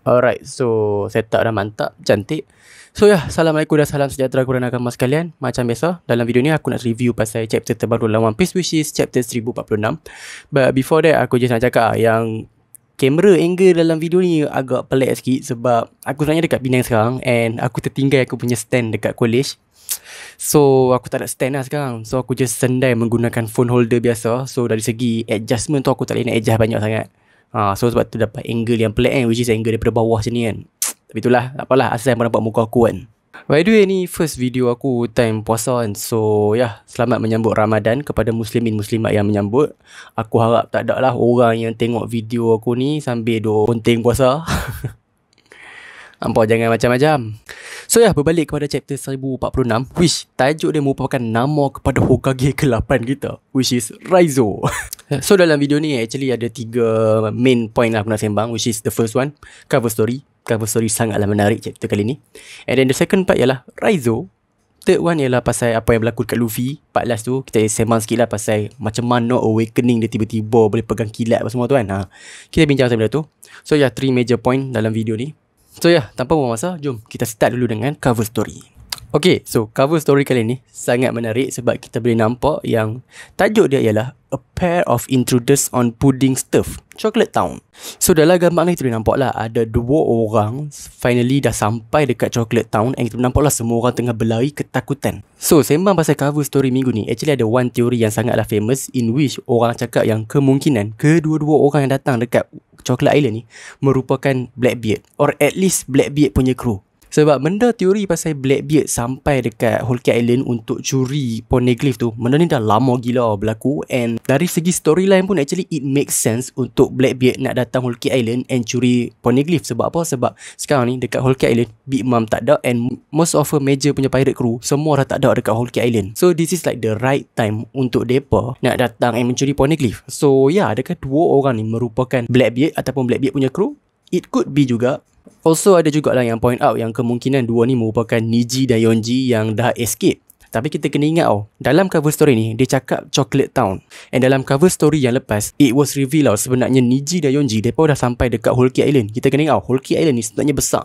Alright, so setup dah mantap, cantik. So Assalamualaikum dan salam sejahtera kepada nakama sekalian. Macam biasa, dalam video ni aku nak review pasal chapter terbaru dalam One Piece, which is chapter 1046. But before that, aku just nak cakap yang kamera angle dalam video ni agak pelik sikit sebab aku sebenarnya dekat Penang sekarang and aku tertinggal aku punya stand dekat college. So aku tak ada stand lah sekarang. So aku just sendai menggunakan phone holder biasa. So dari segi adjustment tu aku tak boleh nak adjust banyak sangat. So sebab tu dapat angle yang pelik kan, which is angle daripada bawah macam ni kan. Tapi itulah, tak apalah, asal yang nampak muka aku kan. By the way, ni first video aku time puasa kan. So selamat menyambut Ramadan kepada muslimin muslimat yang menyambut. Aku harap tak ada lah orang yang tengok video aku ni sambil duk ponting puasa. Nampak, jangan macam-macam. So berbalik kepada chapter 1046, which tajuk dia merupakan nama kepada Hokage ke-8 kita, which is Raizo. So dalam video ni actually ada 3 main point lah aku nak sembang, which is the first one, cover story. Cover story sangatlah menarik chapter kali ni. And then the second part ialah Raizo. Third one ialah pasal apa yang berlaku dekat Luffy. Part last tu kita sembang sikit lah pasal macam mana awakening dia tiba-tiba boleh pegang kilat apa semua tu kan. Kita bincang pasal benda tu. So 3 major point dalam video ni. So tanpa buang masa, jom kita start dulu dengan cover story. Okay, so cover story kali ni sangat menarik sebab kita boleh nampak yang tajuk dia ialah A Pair of Intruders on Pudding Stuff, Chocolate Town. So dalam gambar ni kita boleh nampak lah ada 2 orang finally dah sampai dekat Chocolate Town and kita boleh nampak lah semua orang tengah berlari ketakutan. So sembang pasal cover story minggu ni, actually ada one teori yang sangatlah famous in which orang cakap yang kemungkinan kedua-dua orang yang datang dekat Chocolate Island ni merupakan Blackbeard, or at least Blackbeard punya crew. Sebab benda teori pasal Blackbeard sampai dekat Whole Cake Island untuk curi poneglyph tu, benda ni dah lama gila berlaku. And dari segi storyline pun actually it makes sense untuk Blackbeard nak datang Whole Cake Island and curi poneglyph. Sebab apa? Sebab sekarang ni dekat Whole Cake Island Big Mom tak ada and most of her major punya pirate crew semua dah tak ada dekat Whole Cake Island. So this is like the right time untuk depa nak datang and mencuri poneglyph. So adakah 2 orang ni merupakan Blackbeard ataupun Blackbeard punya crew? It could be juga. Also ada jugalah yang point out yang kemungkinan 2 ni merupakan Niji dan Yonji yang dah escape. Tapi kita kena ingat dalam cover story ni dia cakap Chocolate Town. And dalam cover story yang lepas, it was revealed sebenarnya Niji dan Yonji mereka dah sampai dekat Whole Cake Island. Kita kena ingat Whole Cake Island ni sebenarnya besar.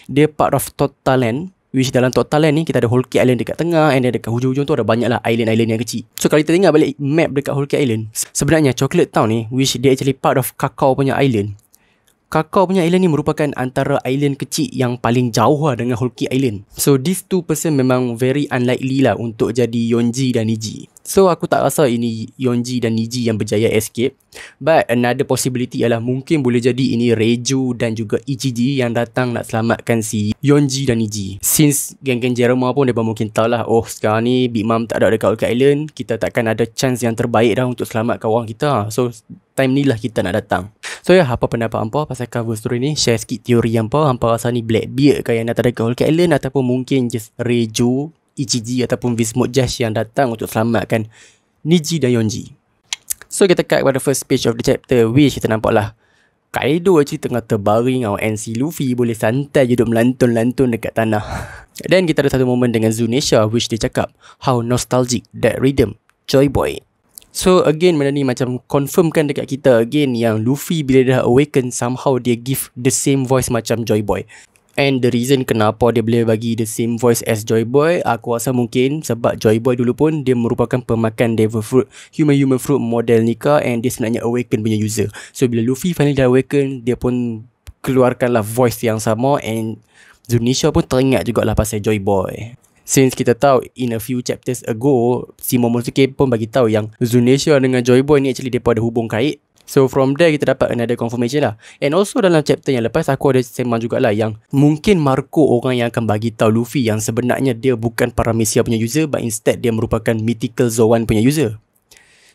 Dia part of Total Land, which dalam Total Land ni kita ada Whole Cake Island dekat tengah, and dekat hujung-hujung tu ada banyak lah island-island yang kecil. So kalau kita tengok balik map dekat Whole Cake Island, sebenarnya Chocolate Town ni, which dia actually part of Kakao punya island. Kakao punya island ni merupakan antara island kecil yang paling jauh lah dengan Whole Cake Island. So these 2 person memang very unlikely lah untuk jadi Yonji dan Niji. So aku tak rasa ini Yonji dan Niji yang berjaya escape. But another possibility ialah mungkin boleh jadi ini Reiju dan juga Ichiji yang datang nak selamatkan si Yonji dan Niji. Since geng-geng Jerema pun mereka mungkin tahu lah, sekarang ni Big Mom tak ada dekat Whole Cake Island, kita takkan ada chance yang terbaik dah untuk selamatkan orang kita. So time ni lah kita nak datang. So apa pendapat hampa pasal cover story ni? Share sikit teori hampa. Hampa rasa ni Blackbeard ke yang datang dekat Whole Cake Island ataupun mungkin just Reiju, Ichiji ataupun Vismut Josh yang datang untuk selamatkan Niji dan Yonji. So kita cut pada first page of the chapter, which kita nampak lah Kaido actually tengah terbaring and si Luffy boleh santai je duduk melantun-lantun dekat tanah. Dan kita ada satu moment dengan Zunisha which dia cakap, how nostalgic that rhythm, Joy Boy. So again benda ni macam confirmkan dekat kita again yang Luffy bila dah awaken somehow dia give the same voice macam Joy Boy. And the reason kenapa dia boleh bagi the same voice as Joy Boy, aku rasa mungkin sebab Joy Boy dulu pun dia merupakan pemakan devil fruit, human fruit model Nika, and dia sebenarnya awaken punya user. So bila Luffy finally dah awaken, dia pun keluarkanlah voice yang sama and Zunisha pun teringat jugalah pasal Joy Boy. Since kita tahu in a few chapters ago si Momonosuke pun bagi tahu yang Zunisha dengan Joy Boy ni actually mereka ada hubung kait. So from there kita dapat another confirmation lah. And also dalam chapter yang lepas aku ada sembang jugalah yang mungkin Marco orang yang akan bagi tahu Luffy yang sebenarnya dia bukan Paramecia punya user, but instead dia merupakan Mythical Zoan punya user.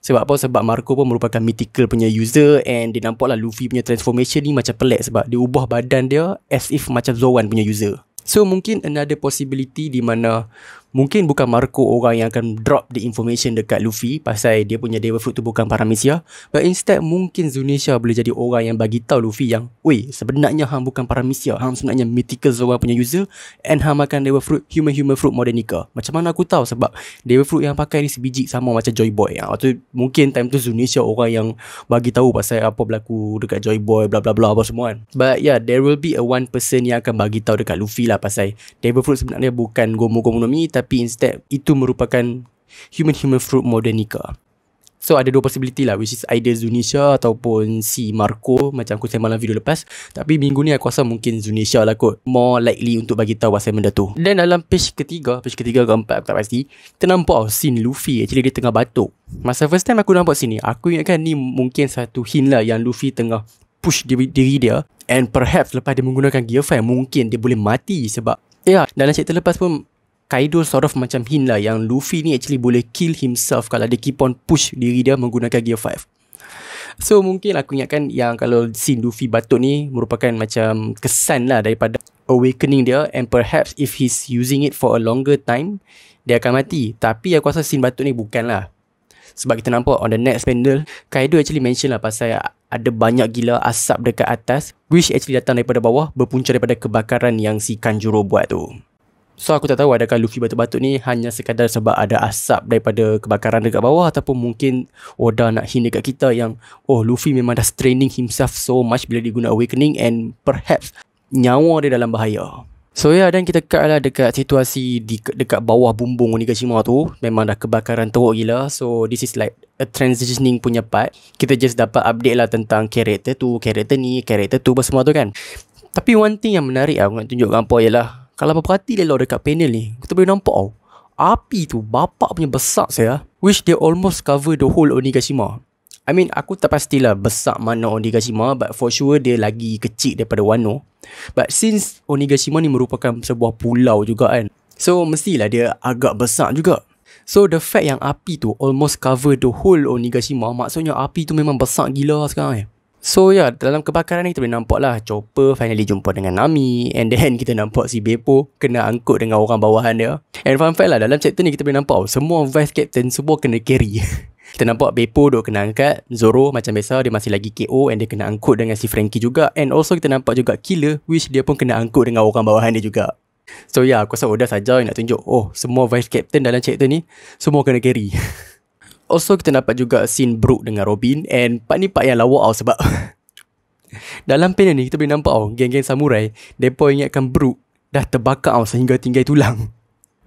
Sebab apa? Sebab Marco pun merupakan Mythical punya user and dia nampaklah Luffy punya transformation ni macam pelik sebab dia ubah badan dia as if macam Zoan punya user. So mungkin another possibility di mana Mungkin bukan Marco orang yang akan drop the information dekat Luffy pasal dia punya Devil Fruit tu bukan Paramecia, but instead mungkin Zunisha boleh jadi orang yang bagi tahu Luffy yang, "Weh, sebenarnya hang bukan Paramecia, hang sebenarnya Mythical Zora punya user and hang makan Devil Fruit, human fruit Modernica." Macam mana aku tahu? Sebab Devil Fruit yang pakai ni sebiji sama macam Joy Boy. Waktu mungkin time tu Zunisha orang yang bagi tahu pasal apa berlaku dekat Joy Boy bla bla bla apa semua kan. But yeah, there will be a one person yang akan bagi tahu dekat Luffy lah pasal Devil Fruit sebenarnya bukan Gomu Gomu no Mi, tapi instead itu merupakan human fruit Modernica. So ada dua possibility lah, which is either Zunisha ataupun si Marco macam aku sembang dalam video lepas. Tapi minggu ni aku rasa mungkin Zunisha lah kot, more likely untuk bagi tahu pasal benda tu. Dan dalam page ketiga keempat aku tak pasti, kita nampak scene Luffy actually dia tengah batuk. Masa first time aku nampak scene ni, aku ingatkan ni mungkin satu hint lah yang Luffy tengah push diri dia, and perhaps lepas dia menggunakan Gear 5 mungkin dia boleh mati. Sebab dalam chapter lepas pun Kaido sort of macam hint lah yang Luffy ni actually boleh kill himself kalau dia keep on push diri dia menggunakan Gear 5. So mungkin aku ingatkan yang kalau scene Luffy batuk ni merupakan macam kesan lah daripada awakening dia, and perhaps if he's using it for a longer time dia akan mati. Tapi aku rasa scene batuk ni bukan lah. Sebab kita nampak on the next panel, Kaido actually mention lah pasal ada banyak gila asap dekat atas, which actually datang daripada bawah, berpunca daripada kebakaran yang si Kanjuro buat tu. So aku tak tahu adakah Luffy batuk-batuk ni hanya sekadar sebab ada asap daripada kebakaran dekat bawah, ataupun mungkin Oda nak hint dekat kita yang Luffy memang dah straining himself so much bila dia guna awakening, and perhaps nyawa dia dalam bahaya. So dan kita cut lah dekat situasi dekat bawah bumbung Onigashima tu. Memang dah kebakaran teruk gila. So this is like a transitioning punya part. Kita just dapat update lah tentang karakter tu, karakter ni, karakter tu, semua tu kan. Tapi one thing yang menarik aku nak tunjukkan apa ialah, kalau apa perhati lelok dekat panel ni, kita boleh nampak api tu bapak punya besar saya, which they almost cover the whole Onigashima. I mean, aku tak pastilah besar mana Onigashima, but for sure dia lagi kecil daripada Wano. But since Onigashima ni merupakan sebuah pulau juga kan, so mestilah dia agak besar juga. So the fact yang api tu almost cover the whole Onigashima, maksudnya api tu memang besar gila sekarang So dalam kebakaran ni kita boleh nampak lah Chopper finally jumpa dengan Nami, and then kita nampak si Beppo kena angkut dengan orang bawahan dia. And fun fact lah, dalam chapter ni kita boleh nampak semua vice captain semua kena carry. Kita nampak Beppo duk kena angkat, Zoro macam biasa dia masih lagi KO and dia kena angkut dengan si Frankie juga. And also kita nampak juga Killer, which dia pun kena angkut dengan orang bawahan dia juga. So aku rasa Oda saja yang nak tunjuk semua vice captain dalam chapter ni semua kena carry. Also kita dapat juga scene Brook dengan Robin, and part ni part yang lawak sebab dalam panel ni kita boleh nampak geng-geng samurai mereka ingatkan Brook dah terbakar sehingga tinggal tulang.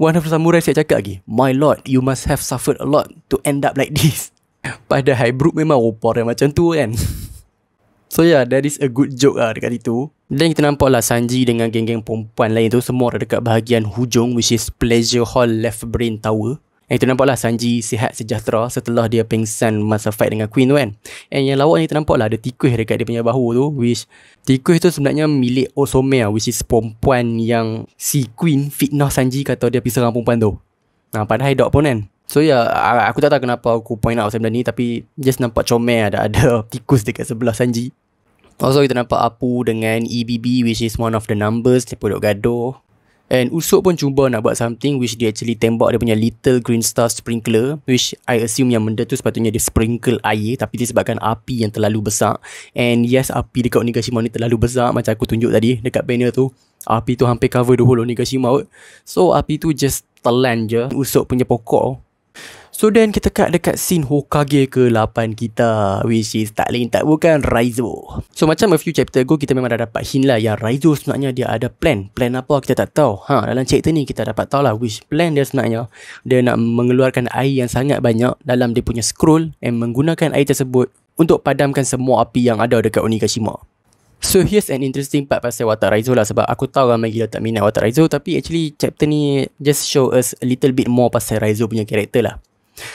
One of the samurai saya cakap lagi, "My lord, you must have suffered a lot to end up like this." Padahal Brook memang opor yang macam tu kan. So that is a good joke lah dekat situ. Dan kita nampak lah Sanji dengan geng-geng perempuan lain tu semua ada dekat bahagian hujung, which is Pleasure Hall Left Brain Tower. And kita nampak lah Sanji sihat sejahtera setelah dia pingsan masa fight dengan Queen tu kan. And yang lawak ni kita nampak lah ada tikus dekat dia punya bahu tu, which tikus tu sebenarnya milik Osome, which is perempuan yang si Queen fitnah Sanji kata dia pergi serang perempuan tu. Padahal dok pun kan. So aku tak tahu kenapa aku point out pasal benda ni, tapi just nampak comel ada tikus dekat sebelah Sanji. Also kita nampak Apu dengan EBB, which is one of the numbers, dia pun duk gaduh. And Usopp pun cuba nak buat something, which dia actually tembak dia punya little green star sprinkler, which I assume yang benda tu sepatutnya dia sprinkle air, tapi disebabkan api yang terlalu besar. And yes, api dekat Onigashima ni terlalu besar, macam aku tunjuk tadi dekat banner tu. Api tu hampir cover the whole Onigashima. So api tu just telan je Usopp punya pokok. So then kita cut dekat scene Hokage ke-8 kita, which is tak lain tak bukan Raizo. So macam a few chapter ago kita memang dah dapat hint lah yang Raizo sebenarnya dia ada plan. Plan apa kita tak tahu. Dalam chapter ni kita dapat tahu lah which plan dia sebenarnya. Dia nak mengeluarkan air yang sangat banyak dalam dia punya scroll and menggunakan air tersebut untuk padamkan semua api yang ada dekat Onigashima. So here's an interesting part pasal watak Raizo lah, sebab aku tahu ramai gila tak minat watak Raizo, tapi actually chapter ni just show us a little bit more pasal Raizo punya karakter lah.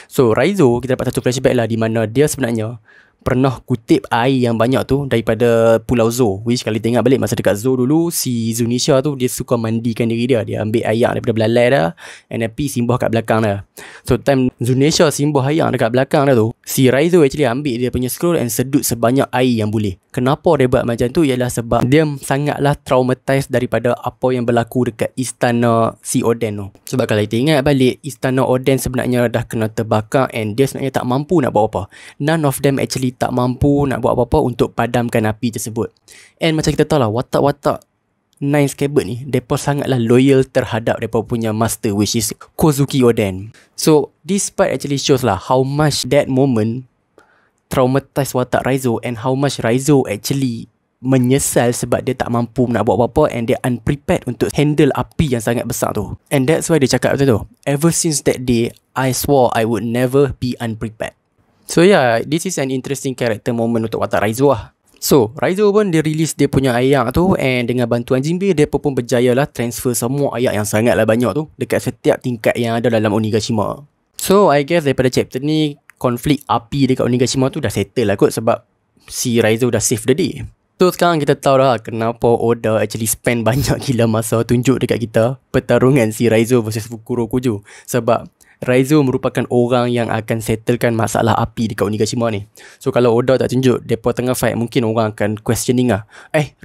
So Raizo kita dapat satu flashback lah di mana dia sebenarnya pernah kutip air yang banyak tu daripada Pulau Zo, which kalau tengok balik masa dekat Zo dulu, si Zunisha tu dia suka mandikan diri dia. Dia ambil air daripada belalai dah and then pergi simbah kat belakang dah. So time Zunisha simbol hayang dekat belakang dah tu, si Raizo actually ambil dia punya scroll and sedut sebanyak air yang boleh. Kenapa dia buat macam tu ialah sebab dia sangatlah traumatized daripada apa yang berlaku dekat istana si Oden tu. Sebab kalau kita ingat balik, istana Oden sebenarnya dah kena terbakar and dia sebenarnya tak mampu nak buat apa. None of them actually tak mampu nak buat apa-apa untuk padamkan api tersebut. And macam kita tahu lah, watak-watak Nine Scabbard ni, mereka sangatlah loyal terhadap mereka punya master, which is Kozuki Oden. So this part actually shows lah how much that moment traumatized watak Raizo and how much Raizo actually menyesal sebab dia tak mampu nak buat apa-apa and dia unprepared untuk handle api yang sangat besar tu. And that's why dia cakap macam tu, ever since that day, I swore I would never be unprepared. So yeah, this is an interesting character moment untuk watak Raizo lah. So, Raizo pun dia release dia punya ayak tu and dengan bantuan Jinbe, dia pun berjaya lah transfer semua ayak yang sangatlah banyak tu dekat setiap tingkat yang ada dalam Onigashima. So, I guess daripada chapter ni, konflik api dekat Onigashima tu dah settle lah kot sebab si Raizo dah save the day. So, sekarang kita tahu dah kenapa Oda actually spend banyak gila masa tunjuk dekat kita pertarungan si Raizo versus Fukurokujo. Sebab Raizo merupakan orang yang akan settlekan masalah api dekat Onigashima ni. So kalau Oda tak tunjuk depa tengah fight, mungkin orang akan questioning lah,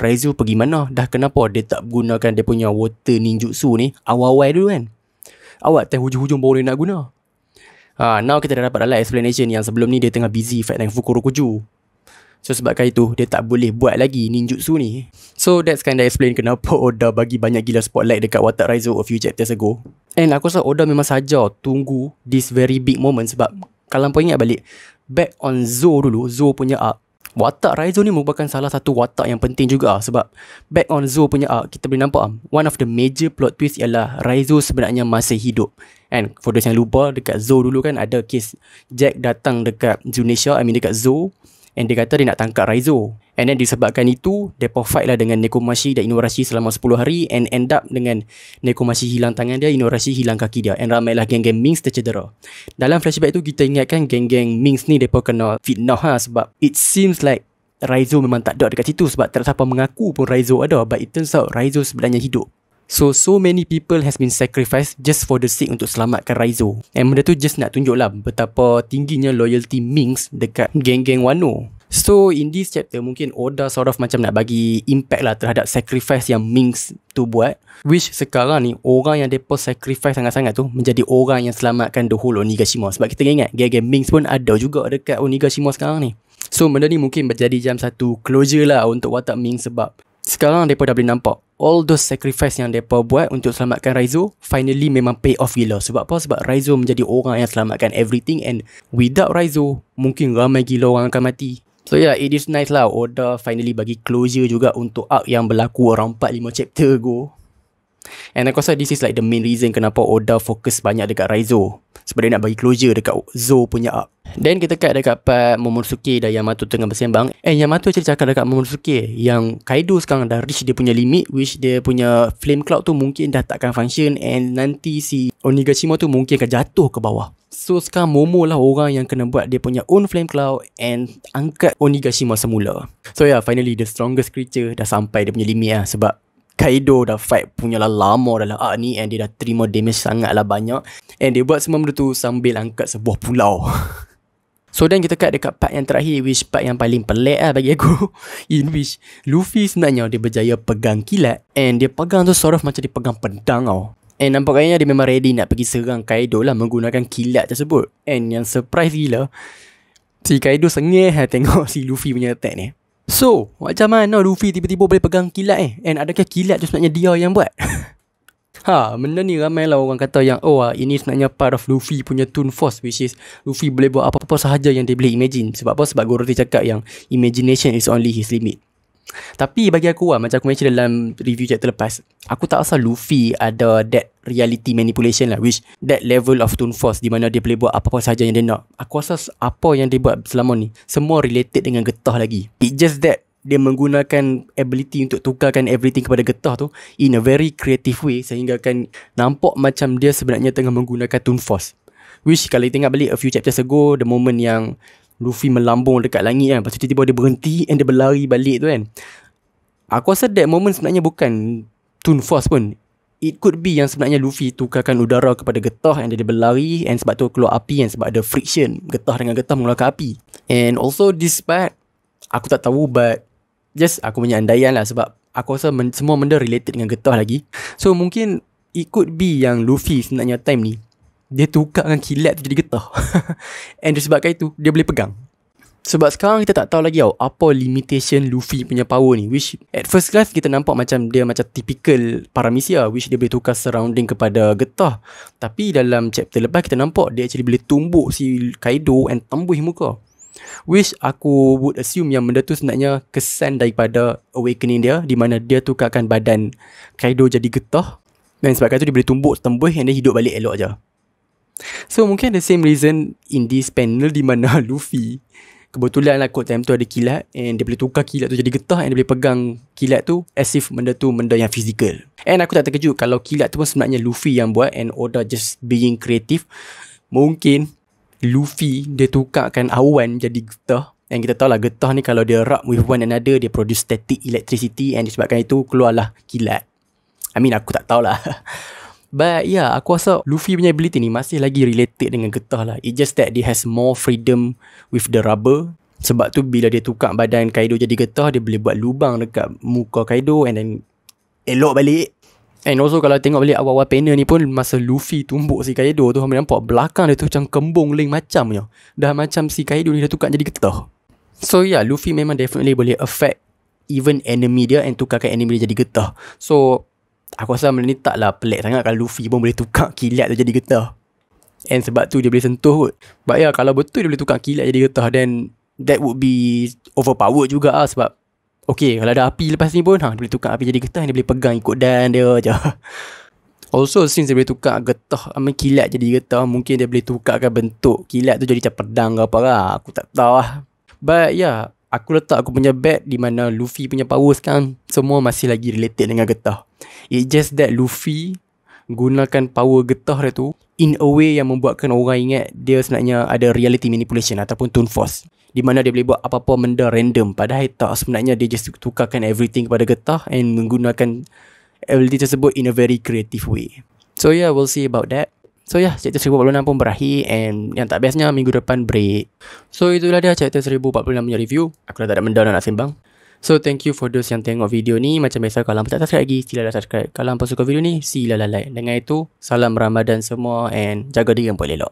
Raizo pergi mana? Dah kenapa dia tak gunakan dia punya water ninjutsu ni awal-awal dulu kan? Awak time hujung-hujung baru dia nak guna. Now kita dah dapat dalam explanation yang sebelum ni dia tengah busy fight dengan Fukurokujo. So sebabkan itu dia tak boleh buat lagi ninjutsu ni. So that's kinda explain kenapa Oda bagi banyak gila spotlight dekat watak Raizo a few chapters ago. And aku rasa Oda memang saja tunggu this very big moment sebab kalau kau ingat balik, back on Zou dulu, Zou punya arc, watak Raizo ni merupakan salah satu watak yang penting juga sebab back on Zou punya arc, kita boleh nampak one of the major plot twist ialah Raizo sebenarnya masih hidup. And for those yang lupa, dekat Zou dulu kan ada kes Jack datang dekat Zunisha, dekat Zou, and dia kata dia nak tangkap Raizo. And then disebabkan itu, mereka fight lah dengan Nekomashi dan Inuarashi selama 10 hari and end up dengan Nekomashi hilang tangan dia, Inuarashi hilang kaki dia, and ramailah geng-geng Minx tercedera. Dalam flashback tu kita ingatkan geng-geng Minx ni mereka kena fitnah sebab it seems like Raizo memang tak ada dekat situ sebab tak ada siapa mengaku pun Raizo ada, but it turns out Raizo sebenarnya hidup. So many people has been sacrificed just for the sake untuk selamatkan Raizo. And benda tu just nak tunjuk lah betapa tingginya loyalty Minx dekat geng-geng Wano. So in this chapter mungkin Oda sort of macam nak bagi impact lah terhadap sacrifice yang Minx tu buat, which sekarang ni orang yang depa sacrifice sangat-sangat tu menjadi orang yang selamatkan the whole Onigashima. Sebab kita ingat geng-geng Minx pun ada juga dekat Onigashima sekarang ni. So benda ni mungkin menjadi jam satu closure lah untuk watak Minx sebab sekarang mereka dah boleh nampak all those sacrifice yang mereka buat untuk selamatkan Raizo finally memang pay off gila. Sebab apa? Sebab Raizo menjadi orang yang selamatkan everything, and without Raizo mungkin ramai gila orang akan mati. So yeah, it is nice lah Oda finally bagi closure juga untuk arc yang berlaku around 4-5 chapter ago. And aku rasa this is like the main reason kenapa Oda fokus banyak dekat Raizo, sebab dia nak bagi closure dekat Zou punya arc. Then kita kat dekat part Momonosuke dan Yamato tengah bersembang. Yamato cakap dekat Momonosuke yang Kaido sekarang dah reach dia punya limit, which dia punya flame cloud tu mungkin dah takkan function and nanti si Onigashima tu mungkin akan jatuh ke bawah. So sekarang Momo lah orang yang kena buat dia punya own flame cloud and angkat Onigashima semula. So yeah, finally the strongest creature dah sampai dia punya limit lah, sebab Kaido dah fight punya lah lama dalam arc ni and dia dah terima damage sangat lah banyak, and dia buat semua benda tu sambil angkat sebuah pulau. So then kita kat dekat part yang terakhir, which part yang paling pelik lah bagi aku, in which Luffy sebenarnya dia berjaya pegang kilat, and dia pegang tu sort of macam dia pegang pedang tau. And nampaknya dia memang ready nak pergi serang Kaido lah menggunakan kilat tersebut. And yang surprise gila, si Kaido sengih tengok si Luffy punya attack ni. So macam mana Luffy tiba-tiba boleh pegang kilat and adakah kilat tu sebenarnya dia yang buat? Benda ni ramai lah orang kata yang ini sebenarnya part of Luffy punya Toon Force, which is Luffy boleh buat apa-apa sahaja yang dia boleh imagine. Sebab apa? Sebab Gorote cakap yang imagination is only his limit. Tapi bagi aku macam aku mention dalam review chapter lepas, aku tak rasa Luffy ada that reality manipulation lah, which that level of Toon Force di mana dia boleh buat apa-apa sahaja yang dia nak. Aku rasa apa yang dia buat selama ni semua related dengan getah lagi. It just that dia menggunakan ability untuk tukarkan everything kepada getah tu in a very creative way, sehingga kan nampak macam dia sebenarnya tengah menggunakan Toon Force. Which kalau kita ingat balik a few chapters ago, the moment yang Luffy melambung dekat langit kan, lepas tu tiba-tiba dia berhenti and dia berlari balik tu kan, aku rasa that moment sebenarnya bukan Toon Force pun. it could be yang sebenarnya Luffy tukarkan udara kepada getah and dia berlari, and sebab tu keluar api, and sebab ada friction getah dengan getah mengeluarkan api. And also this part aku tak tahu, but just aku punya andaian lah, sebab aku rasa semua benda related dengan getah lagi. So mungkin it could be yang Luffy sebenarnya time ni dia tukarkan kilat tu jadi getah. And disebabkan itu dia boleh pegang. Sebab sekarang kita tak tahu lagi tau apa limitation Luffy punya power ni, which at first glance kita nampak macam dia macam typical Paramecia, which dia boleh tukar surrounding kepada getah. Tapi dalam chapter lepas kita nampak dia actually boleh tumbuk si Kaido and tembus muka, which aku would assume yang benda tu sebenarnya kesan daripada awakening dia, di mana dia tukarkan badan Kaido jadi getah, dan sebab itu dia boleh tumbuk tembus and dia hidup balik elok je. So mungkin the same reason in this panel, di mana Luffy kebetulan lah kot time tu ada kilat, and dia boleh tukar kilat tu jadi getah, and dia boleh pegang kilat tu as if benda tu benda yang physical. And aku tak terkejut kalau kilat tu pun sebenarnya Luffy yang buat, and Oda just being creative. Mungkin Luffy dia tukarkan awan jadi getah, and kita tahu lah getah ni kalau dia rub with one another dia produce static electricity, and disebabkan itu keluarlah kilat. I mean aku tak tahulah. But yeah, aku rasa Luffy punya ability ni masih lagi related dengan getah lah. It just that dia has more freedom with the rubber. Sebab tu bila dia tukar badan Kaido jadi getah, dia boleh buat lubang dekat muka Kaido and then elok balik. And also kalau tengok balik awal-awal panel ni pun, masa Luffy tumbuk si Kaido tu, hamil nampak belakang dia tu macam kembung lain macam je. Dah macam si Kaido ni dah tukar jadi getah. So yeah, Luffy memang definitely boleh affect even enemy dia, and tukarkan enemy dia jadi getah. So aku rasa benda ni taklah pelik sangat kalau Luffy pun boleh tukar kilat tu jadi getah. And sebab tu dia boleh sentuh kot. But ya, kalau betul dia boleh tukar kilat jadi getah, then that would be overpowered juga lah. Sebab okay, kalau ada api lepas ni pun dia boleh tukar api jadi getah, dia boleh pegang ikut dan dia je. Also since dia boleh tukar getah kilat jadi getah, mungkin dia boleh tukarkan bentuk kilat tu jadi macam pedang ke apa lah. Aku tak tahu lah. But ya, aku letak aku punya bet di mana Luffy punya power sekarang semua masih lagi related dengan getah. It's just that Luffy gunakan power getah dia tu in a way yang membuatkan orang ingat dia sebenarnya ada reality manipulation ataupun tone force, di mana dia boleh buat apa-apa benda random, padahal tak, sebenarnya dia just tukarkan everything kepada getah and menggunakan ability tersebut in a very creative way. So yeah, we'll see about that. So yeah, chapter 1046 pun berakhir, and yang tak bestnya minggu depan break. So itulah dia chapter 1046 punya review. Aku dah tak ada benda nak sembang. So thank you for those yang tengok video ni. Macam biasa, kalau hampa tak subscribe lagi, silalah subscribe. Kalau hampa suka video ni, silalah like. Dengan itu, salam Ramadan semua, and jaga diri hampa elok.